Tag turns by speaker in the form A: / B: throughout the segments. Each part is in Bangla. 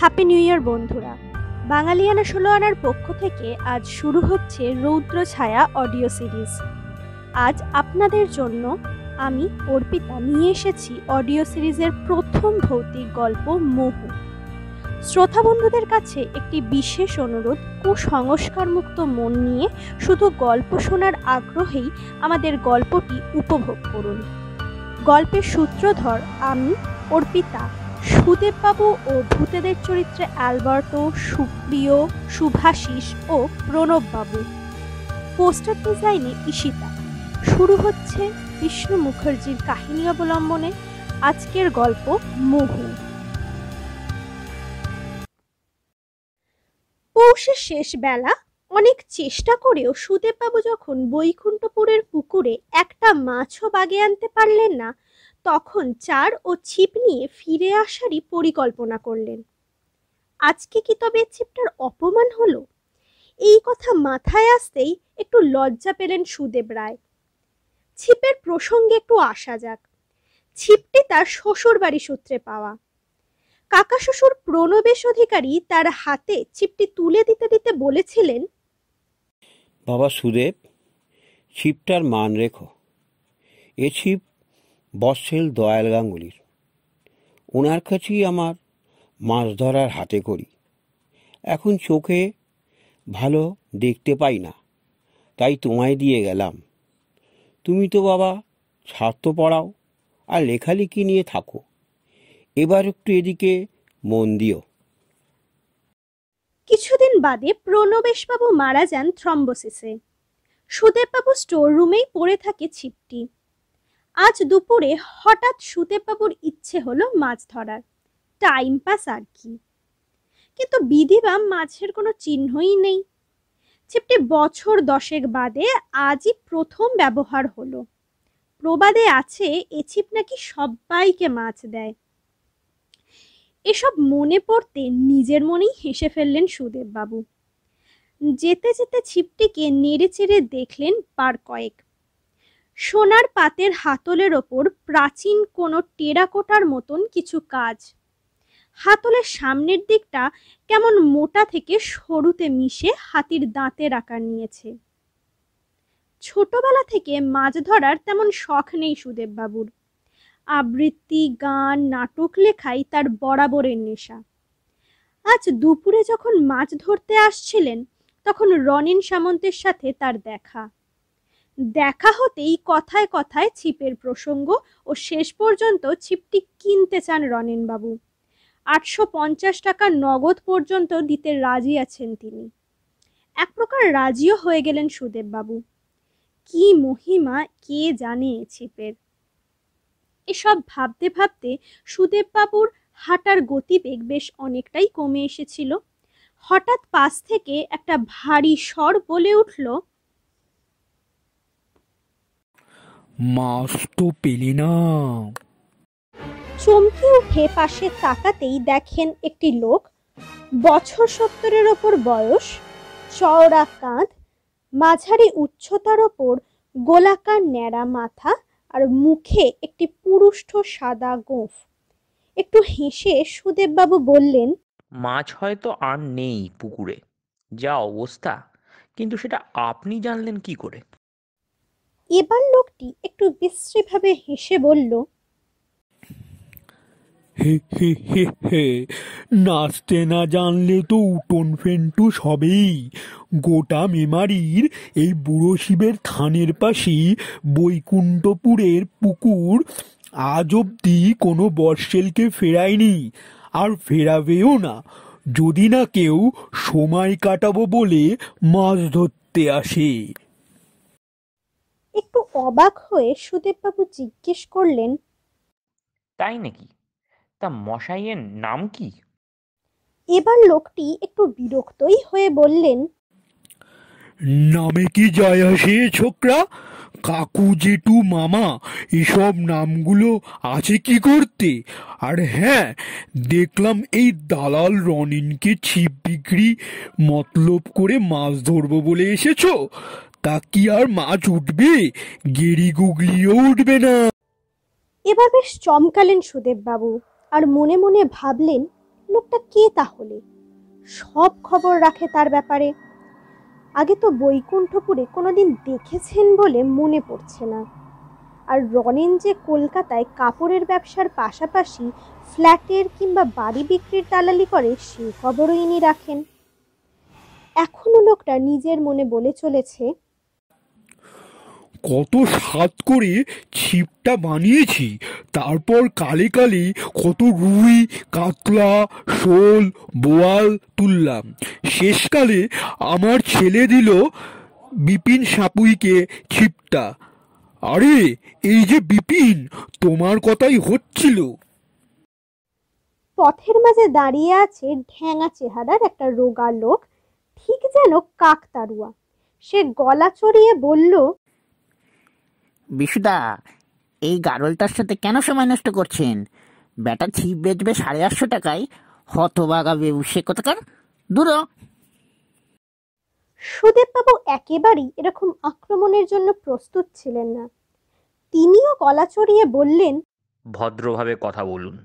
A: হ্যাপি নিউ ইয়ার বন্ধুরা। বাঙালিয়ানা ১৬ আনার পক্ষ থেকে আজ শুরু হচ্ছে রৌদ্র ছায়া অডিও সিরিজ। আজ আপনাদের জন্য আমি অর্পিতা নিয়ে এসেছি অডিও সিরিজের প্রথম ভৌতিক গল্প মোহু। শ্রোতা বন্ধুদের কাছে একটি বিশেষ অনুরোধ, কুসংস্কারমুক্ত মন নিয়ে শুধু গল্প শোনার আগ্রহেই আমাদের গল্পটি উপভোগ করুন। গল্পের সূত্রধর আমি অর্পিতা, সুদেববাবু ও ভূতেদের চরিত্রে অ্যালবার্টো, সুপ্রিয়, শুভাশিস ও প্রণববাবু। পোস্টার ডিজাইনে ঈশিতা। শুরু হচ্ছে বিষ্ণু মুখার্জির কাহিনী অবলম্বনে আজকের গল্প মোহু। পৌষের শেষ বেলা অনেক চেষ্টা করেও সুদেববাবু যখন বৈকুণ্ঠপুরের পুকুরে একটা মাছও বাগে আনতে পারলেন না, তখন চার ও ছিপ নিয়ে ফিরে আসারই পরিকল্পনা করলেন। আজকে কি তবে ছিপটার অপমান হলো? এই কথা মাথায় আসতেই একটু লজ্জা পেলেন সুদেব রায়। ছিপের প্রসঙ্গে একটু আসা যাক। ছিপটি তার শ্বশুর বাড়ি সূত্রে পাওয়া। কাকা শ্বশুর প্রণবেশ অধিকারী তার হাতে ছিপটি তুলে দিতে দিতে বলেছিলেন,
B: বাবা সুদেব, ছিপটার মান রেখো। এ ছিপ বৎসেল দয়াল গাঙ্গুলির। ওনার কাছেই আমার মাছ ধরার হাতে করি। এখন চোখে ভালো দেখতে পাই না, তাই তোমায় দিয়ে গেলাম। তুমি তো বাবা ছাত্র পড়াও আর লেখালেখি নিয়ে থাকো, এবার একটু এদিকে মন দিও।
A: কিছুদিন বাদে প্রণবেশবাবু মারা যান থ্রম্বোসিসে। সুদেববাবু স্টোর রুমেই পড়ে থাকে ছিপটি। আজ দুপুরে হঠাৎ সুদেববাবুর ইচ্ছে হলো মাছ ধরার, টাইম পাস আর কি। কিন্তু বিধিবাম মাছের কোনো চিহ্নই নেই। ছিপটি বছর 10 বাদে আজই প্রথম ব্যবহার হলো। প্রবাদে আছে এ ছিপ নাকি সবাইকে মাছ দেয়। এসব মনে পড়তে নিজের মনেই হেসে ফেললেন সুদেববাবু। যেতে যেতে ছিপটিকে নেড়ে চেড়ে দেখলেন বার কয়েক। সোনার পাতের হাতলের ওপর প্রাচীন কোনো টেরাকোটার মতন কিছু কাজ। হাতলের সামনের দিকটা কেমন মোটা থেকে সরুতে মিশে হাতির দাঁতের আকার নিয়েছে। ছোটবেলা থেকে মাছ ধরার তেমন শখ নেই সুদেববাবুর। আবৃত্তি, গান, নাটক লেখাই তার বরাবরের নেশা। আজ দুপুরে যখন মাছ ধরতে আসছিলেন, তখন রনিন সামন্তের সাথে তার দেখা হতেই কথায় কথায় ছিপের প্রসঙ্গ ও শেষ পর্যন্ত ছিপটি কিনতে চান রনিনবাবু। 850 টাকা নগদ পর্যন্ত দিতে রাজি আছেন তিনি। এক প্রকার রাজিও হয়ে গেলেন সুদেববাবু। কি মহিমা কে জানে ছিপের। এসব ভাবতে ভাবতে সুদেববাবুর হাঁটার গতিবেগ বেশ অনেকটাই কমে এসেছিল। হঠাৎ পাশ থেকে একটা ভারী স্বর বলে উঠল,
C: মাছ তো পেলি না?
A: চমকে উঠে পাশে তাকাতেই দেখেন একটি লোক, বছর 70-এর ওপর বয়স, চওড়া কাঁধ, মাঝারি উচ্চতার ওপর গোলাকার ন্যাড়া মাথা আর মুখে একটি পুরুষ্ঠ সাদা গোঁফ। একটু হেসে সুদেববাবু বললেন,
D: মাছ হয়তো আর নেই পুকুরে, যা অবস্থা, কিন্তু সেটা আপনি জানলেন কি করে?
A: এবার লোকটি একটু বিশ্রীভাবে হেসে বলল,
C: হে হে হে হে, নাচতে না জানলে তো উটন ফেন্টুস হবেই। গোটা মেমারির এই বুড়ো শিবের থানের পাশে বৈকুণ্ঠপুরের পুকুর আজ অব্দি কোনো বর্ষেলকে ফেরায়নি, আর ফেরাবেও না, যদি না কেউ সময় কাটাবো বলে মাছ ধরতে আসে।
A: একটু অবাক হয়ে সুদেববাবু জিজ্ঞেস করলেন,
D: তাই নাকি? তা মশাইয়ের নাম কি?
A: এবার লোকটি একটু বিরক্তই হয়ে বললেন,
C: নামে কি যায় আসে ছোকরা? কাকু, জেঠু, মামা এসব নামগুলো আছে কি করতে? আর হ্যাঁ, দেখলাম এই দালাল রনিনকে ছিপ বিক্রি মতলব করে মাছ ধরবো বলে এসেছো। তা কি আর মাছ উঠবে? গেড়ি গুগলিও উঠবে না।
A: এবার বেশ চমকালেন সুদেববাবু আর মনে মনে ভাবলেন, লোকটা কে তাহলে? সব খবর রাখে তার ব্যাপারে। আগে তো বৈকুণ্ঠপুরে কোনোদিন দেখেছেন বলে মনে পড়ছে না। আর রনেন যে কলকাতায় কাপড়ের ব্যবসার পাশাপাশি ফ্ল্যাটের কিংবা বাড়ি বিক্রির দালালি করে সে খবরও ইনি রাখেন। এখনো লোকটা নিজের মনে বলে চলেছে,
C: কত স্বাদ করে ছিপটা বানিয়েছি, তারপর কালে কালে কত রুই, কাতলা, শোল, বোয়াল তুললাম। শেষকালে আমার ছেলে দিল বিপিন সাপুইকে ছিপটা। আরে এই যে বিপিন, তোমার কথাই হচ্ছিল।
A: পথের মাঝে দাঁড়িয়ে আছে ঢ্যাঙা চেহারার একটা রোগা লোক, ঠিক যেন কাকতাড়ুয়া। সে গলা চড়িয়ে বলল,
E: বিশুদা, এই গারলটার সাথে কেন সময় নষ্ট করছেন? বেটা ছিপ বেচবে 850 টাকায়, হতবাগা বেবু সে কোথাকার, দূর।
A: সুদেববাবু একেবারেই এরকম আক্রমণের জন্য প্রস্তুত ছিলেন না। তিনিও গলা চড়িয়ে বললেন,
D: ভদ্রভাবে কথা বলুন।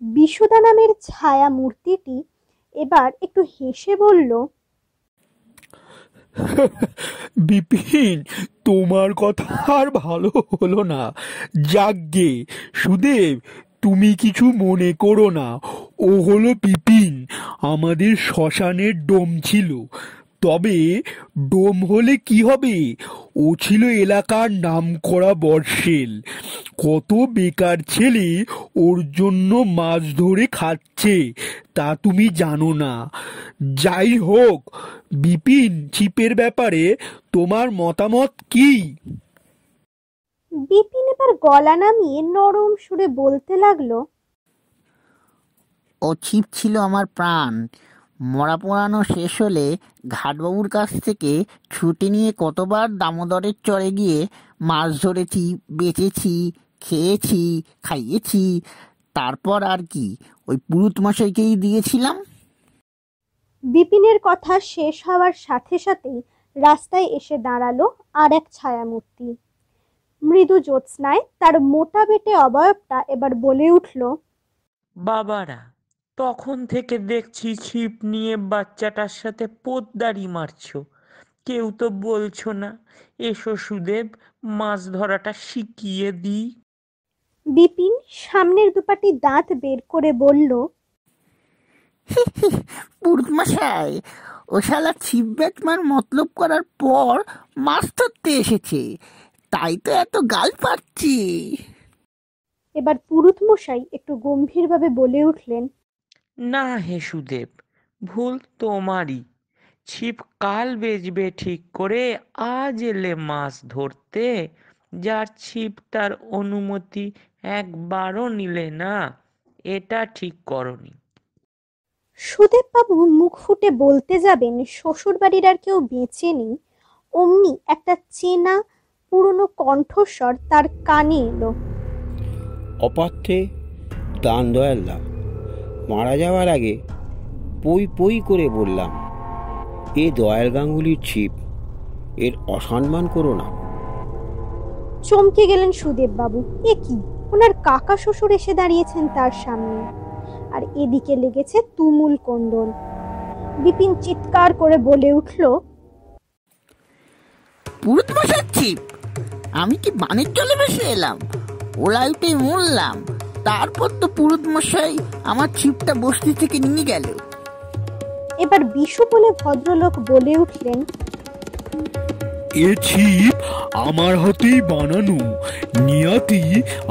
A: বিশুদা নামের ছায়া মূর্তিটি এবার একটু হেসে বলল,
C: বিপিন, তোমার কথা আর ভালো হলো না। যাগ্গে সুদেব, তুমি কিছু মনে করো না। ও হলো বিপিন, আমাদের শ্মশানের ডোম ছিল। তবে ডোম হলে কি হবে, ও ছিল এলাকার নামকরা বর্ষেল। কত বেকার ছেলে ওর জন্য মাছ ধরে খাচ্ছে তা তুমি জানো না। যাই হোক, বিপিন ছিপের ব্যাপারে তোমার মতামত কি?
A: বিপিন এবার গলা নামিয়ে নরম সুরে বলতে লাগলো,
E: ও ছিপ ছিল আমার প্রাণ। মরা পোড়ানো শেষ হলে ঘাটবাবুর কাছ থেকে ছুটি নিয়ে কতবার দামোদরের চরে গিয়ে মাছ ধরেছি, বেচেছি, খেয়েছি, খাইয়েছি। তারপর আর কি, ওই পুরুত মশাইকেই দিয়েছিলাম।
A: বিপিনের কথা শেষ হওয়ার সাথে সাথেই রাস্তায় এসে দাঁড়ালো আর এক ছায়ামূর্তি। মৃদু জ্যোৎস্নায় তার মোটা বেটে অবয়বটা এবার বলে উঠল,
D: বাবারা, তখন থেকে দেখছি ছিপ নিয়ে বাচ্চাটার সাথে পোদ্দারি মারছো। কেউ তো বলছো না এসো সুদেব, মাছ ধরাটা শিখিয়ে দিই।
A: বিপিন সামনের দুপাটি দাঁত বের করে বলল,
E: পুরুত মশাই, ও শালা ছিপ বেচমার মতলব করার পর মাছ ধরতে এসেছে, তাই তো এত গাল পাচ্ছি।
A: এবার পুরুত মশাই একটু গম্ভীরভাবে বলে উঠলেন,
D: না হে সুদেব, ভুল তোমারই। ছিপ কাল বেচবে ঠিক করে, আজ এলে মাছ ধরতে। যার ছিপ তার অনুমতি একবারও নিলে না, এটা ঠিক করনি।
A: সুদেববাবু মুখ ফুটে বলতে যাবেন শ্বশুর বাড়ির আর কেউ বেঁচে নেই, অমনি একটা চেনা পুরনো কণ্ঠস্বর তার কানে এলো,
B: অপার্থে দান দয়াল্লা, মারা যাওয়ার আগে পই পই করে বললাম, এ দয়াল গাঙ্গুলির ছিপ, এর অসম্মান করো না।
A: চমকে গেলেন সুদেববাবু। এ কি, ওনার কাকা শ্বশুর এসে দাঁড়িয়েছেন তার সামনে, আর এদিকে লেগেছে তুমুল কন্দল। বিপিন চিৎকার করে বলে উঠল,
E: পুরুত মশার ছিপ? আমি কি বানের জলে ভেসে এলাম? ওলাইতে মরলাম। তারপর তো পুরুত মশাই আমার ছিপটা বস্তি থেকে নিয়ে গেল।
A: এবার বিশু বলে ভদ্রলোক বলে উঠলেন,
C: এ ছিপ আমার হাতেই বানানো। নিয়াতি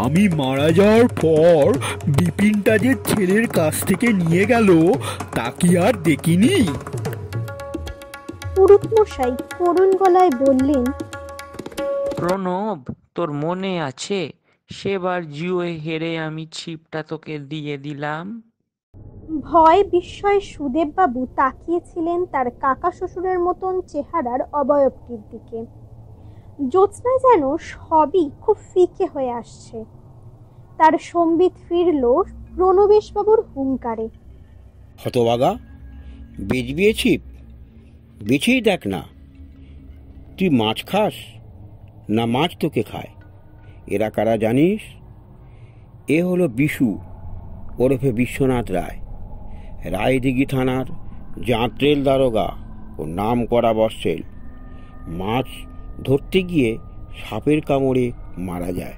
C: আমি মারা যাওয়ার পর বিপিনটা যে ছেলের কাছ থেকে নিয়ে গেল তা কি আর দেখিনি?
A: পুরুত মশাই করুণ গলায় বললেন,
D: প্রণব, তোর মনে আছে সেবার জুয়ে হেরে আমি ছিপটা তোকে দিয়ে দিলাম?
A: ভয় বিস্ময়ে সুদেববাবু তাকিয়েছিলেন তার কাকা শ্বশুরের মতন চেহারার অবয়বটির দিকে। জ্যোৎস্নায় যেন সবই খুব ফিকে হয়ে আসছে। তার সম্বিত ফিরল প্রণবেশবাবুর হুঙ্কারে,
B: হতবাগা, বেচবি এ ছিপ? বেছেই দেখ না, তুই মাছ খাস না মাছ তোকে খায়? এরা কারা জানিস? এ হলো বিশু, ওরফে বিশ্বনাথ রায়, রায়দিঘি থানার জাঁতরেল দারোগা ও নাম করা বর্ষেল, মাছ ধরতে গিয়ে সাপের কামড়ে মারা যায়।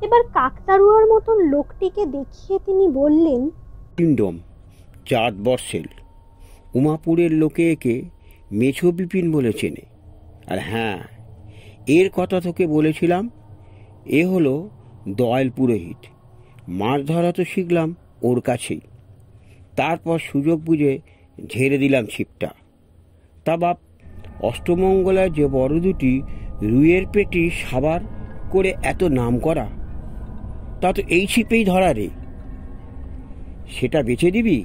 A: এবার কাকতাড়ুয়ার মতন লোকটিকে দেখিয়ে তিনি বললেন,
B: কিংডম চাঁদ বর্ষেল, উমাপুরের লোকে একে মেছো বিপিন বলে চেনে। আর হ্যাঁ, এর কথা তোকে বলেছিলাম, এ হলো দয়াল পুরোহিত। মাছ ধরা তো শিখলাম ওর কাছেই, তারপর সুযোগ বুঝে ঝেড়ে দিলাম ছিপটা। তা বাপ, অষ্টমঙ্গলায় যে বড় দুটি রুইয়ের পেটি সাবার করে এত নাম করা, তা তো এই ছিপেই ধরা রে। সেটা বেচে দিবি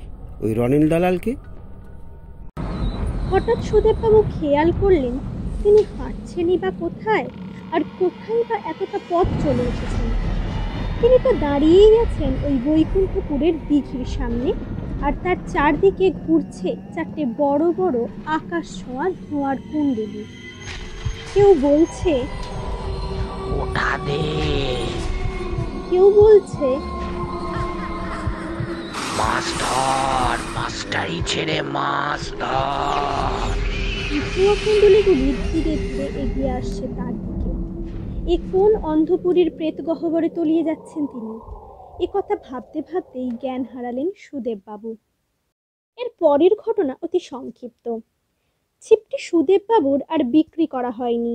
B: ওই রনেল দালালকে।
A: হঠাৎ সুদেববাবু খেয়াল করলেন তিনি হাঁটছেনই বা কোথায়, আর কোথায় বা এতটা পথ চলে এসেছেন। তিনি তো দাঁড়িয়েই আছেন ওই বৈকুণ্ঠপুরের দিঘির সামনে, আর তার চারদিকে ঘুরছে চারটে বড় বড় আকাশ ছোঁয়া ধোঁয়ার কুণ্ডলী। কেউ বলছে
D: ওটা দে,
A: কেউ বলছে
D: মাছ ধর, মাছটাই ছেড়ে মাছ ধর।
A: ধোঁয়া কুণ্ডলীগুলি ধীরে ধীরে এগিয়ে আসছে তার দিকে। এ কোন অন্ধপুরীর প্রেত গহ্বরে তলিয়ে যাচ্ছেন তিনি? এ কথা ভাবতে ভাবতেই জ্ঞান হারালেন সুদেববাবু। এর পরের ঘটনা অতি সংক্ষিপ্ত। ছিপটি সুদেববাবুর আর বিক্রি করা হয়নি,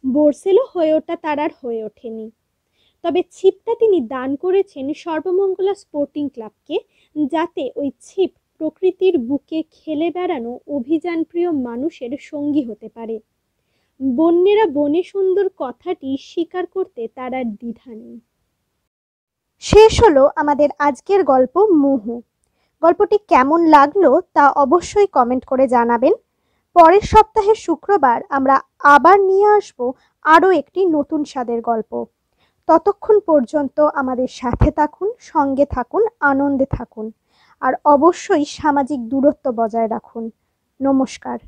A: বোরসেলও হয়ে ওঠা তার আর হয়ে ওঠেনি। তবে ছিপটা তিনি দান করেছেন সর্বমঙ্গলা স্পোর্টিং ক্লাবকে, যাতে ওই ছিপ প্রকৃতির বুকে খেলে বেড়ানো অভিযানপ্রিয় মানুষের সঙ্গী হতে পারে। বন্যেরা বনে সুন্দর কথাটি স্বীকার করতে তার আর দ্বিধা নেই। শেষ হলো আমাদের আজকের গল্প মোহু। গল্পটি কেমন লাগলো তা অবশ্যই কমেন্ট করে জানাবেন। পরের সপ্তাহে শুক্রবার আমরা আবার নিয়ে আসব আরও একটি নতুন স্বাদের গল্প। ততক্ষণ পর্যন্ত আমাদের সাথে থাকুন, সঙ্গে থাকুন, আনন্দে থাকুন, আর অবশ্যই সামাজিক দূরত্ব বজায় রাখুন। নমস্কার।